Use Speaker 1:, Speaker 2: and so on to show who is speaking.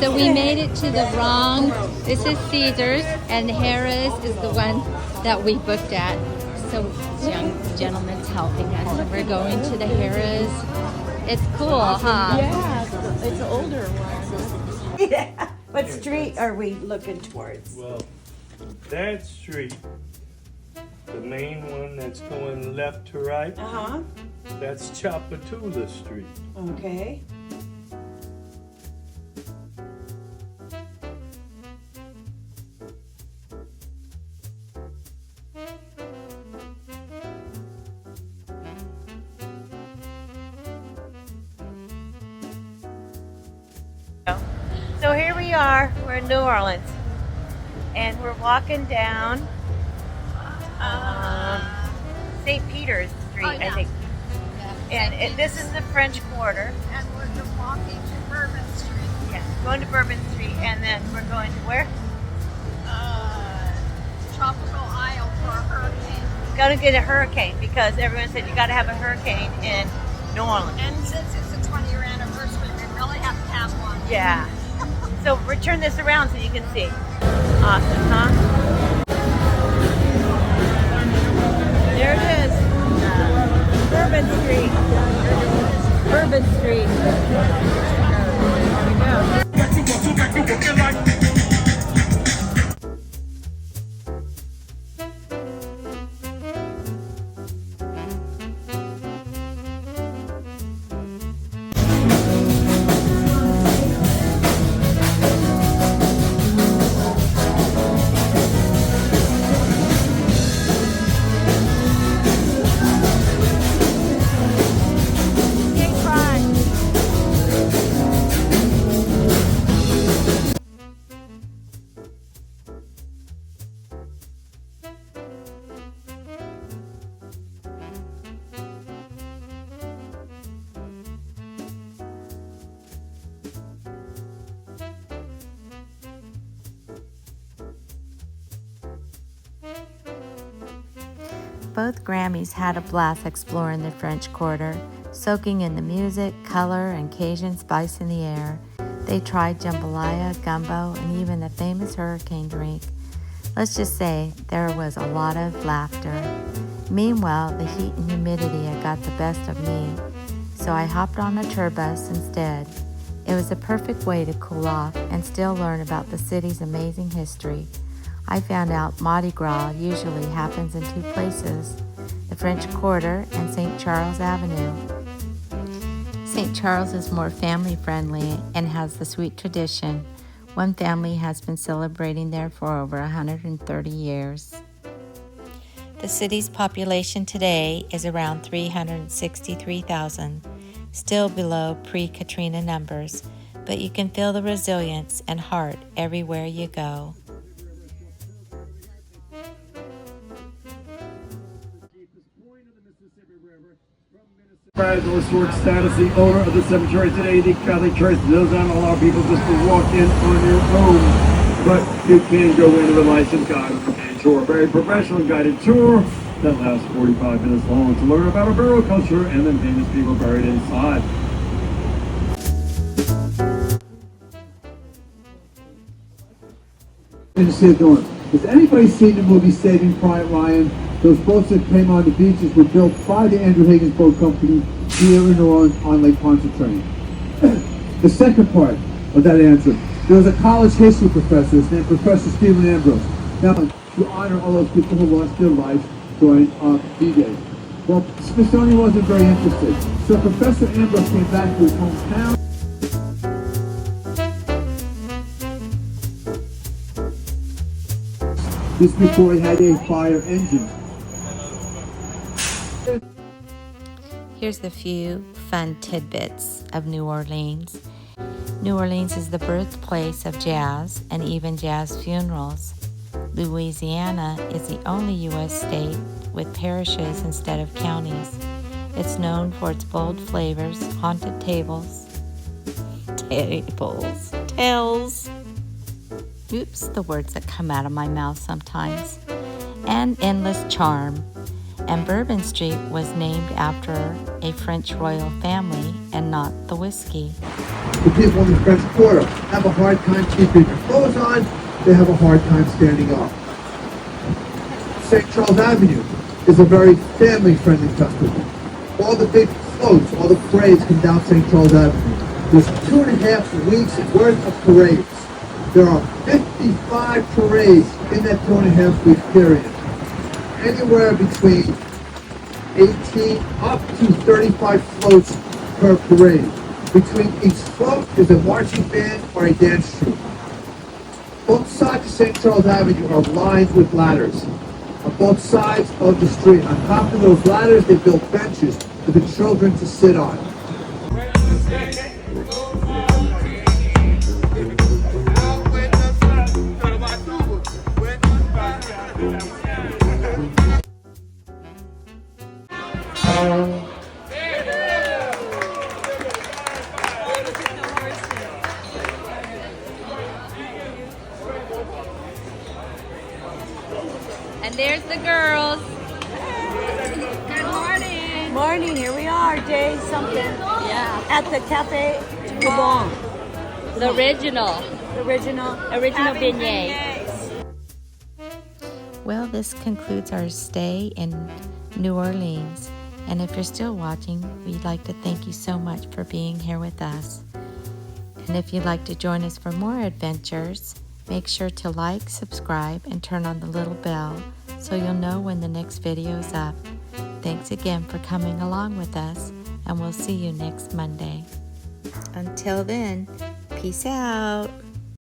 Speaker 1: So we made it to the wrong, this is Caesars, and Harrah's is the one that we booked at. So this young gentleman's helping us, and we're going to the Harrah's. It's cool, huh?
Speaker 2: Yeah, it's older one. Yeah. What street are we looking towards?
Speaker 3: Well, that street, the main one that's going left to right,
Speaker 2: Uh-huh.
Speaker 3: that's Chapatula Street.
Speaker 2: Okay.
Speaker 4: So here we are, we're in New Orleans, and we're walking down St. Peter's Street, I think. And this is the French Quarter.
Speaker 5: And we're walking to Bourbon Street.
Speaker 4: Yeah, going to Bourbon Street, and then we're going to where?
Speaker 5: Tropical Isle for a hurricane.
Speaker 4: Going to get a hurricane, because everyone said you got to have a hurricane in New Orleans.
Speaker 5: And since it's the 20-year anniversary, we really have to have one.
Speaker 4: Yeah. So turn this around so you can see. Awesome, huh? There it is. Bourbon Street. Bourbon Street. There we go.
Speaker 1: Both Grammys had a blast exploring the French Quarter, soaking in the music, color, and Cajun spice in the air. They tried jambalaya, gumbo, and even the famous hurricane drink. Let's just say there was a lot of laughter. Meanwhile, the heat and humidity had got the best of me, so I hopped on a tour bus instead. It was the perfect way to cool off and still learn about the city's amazing history. I found out Mardi Gras usually happens in two places, the French Quarter and St. Charles Avenue. St. Charles is more family-friendly and has the sweet tradition. One family has been celebrating there for over 130 years. The city's population today is around 363,000, still below pre-Katrina numbers, but you can feel the resilience and heart everywhere you go.
Speaker 6: As a historic status, the owner of the cemetery today, the Catholic Church does not allow people just to walk in on their own, but you can go in with a licensed guide and tour. A very professional guided tour that lasts 45 minutes long to learn about our burial culture and the famous people buried inside. Has anybody seen the movie Saving Private Ryan? Those boats that came on the beaches were built by the Andrew Higgins Boat Company here in New Orleans on Lake Pontchartrain. The second part of that answer, there was a college history professor named Professor Stephen Ambrose. Now, to honor all those people who lost their lives during D-Day. Well, Smithsonian wasn't very interested, so Professor Ambrose came back to his hometown. This before he had a fire engine.
Speaker 1: Here's the few fun tidbits of New Orleans. New Orleans is the birthplace of jazz and even jazz funerals. Louisiana is the only U.S. state with parishes instead of counties. It's known for its bold flavors, haunted tales, oops, the words that come out of my mouth sometimes, and endless charm. And Bourbon Street was named after a French royal family and not the whiskey.
Speaker 6: The people in the French Quarter have a hard time keeping their clothes on. They have a hard time standing up. St. Charles Avenue is a very family-friendly festival. All the big floats, all the parades come down St. Charles Avenue. There's 2.5 weeks worth of parades. There are 55 parades in that 2.5 week period. Anywhere between 18 up to 35 floats per parade. Between each float is a marching band or a dance troupe. Both sides of St. Charles Avenue are lined with ladders. On both sides of the street, on top of those ladders, they built benches for the children to sit on.
Speaker 4: And there's the girls.
Speaker 5: Good morning.
Speaker 2: Morning, here we are, day something.
Speaker 4: Yeah.
Speaker 2: At the Cafe Du Bon.
Speaker 4: The original.
Speaker 2: Original.
Speaker 4: Original
Speaker 5: Having
Speaker 4: beignet.
Speaker 5: beignets.
Speaker 1: Well, this concludes our stay in New Orleans. And if you're still watching, we'd like to thank you so much for being here with us. And if you'd like to join us for more adventures, make sure to like, subscribe, and turn on the little bell so you'll know when the next video is up. Thanks again for coming along with us, and we'll see you next Monday. Until then, peace out.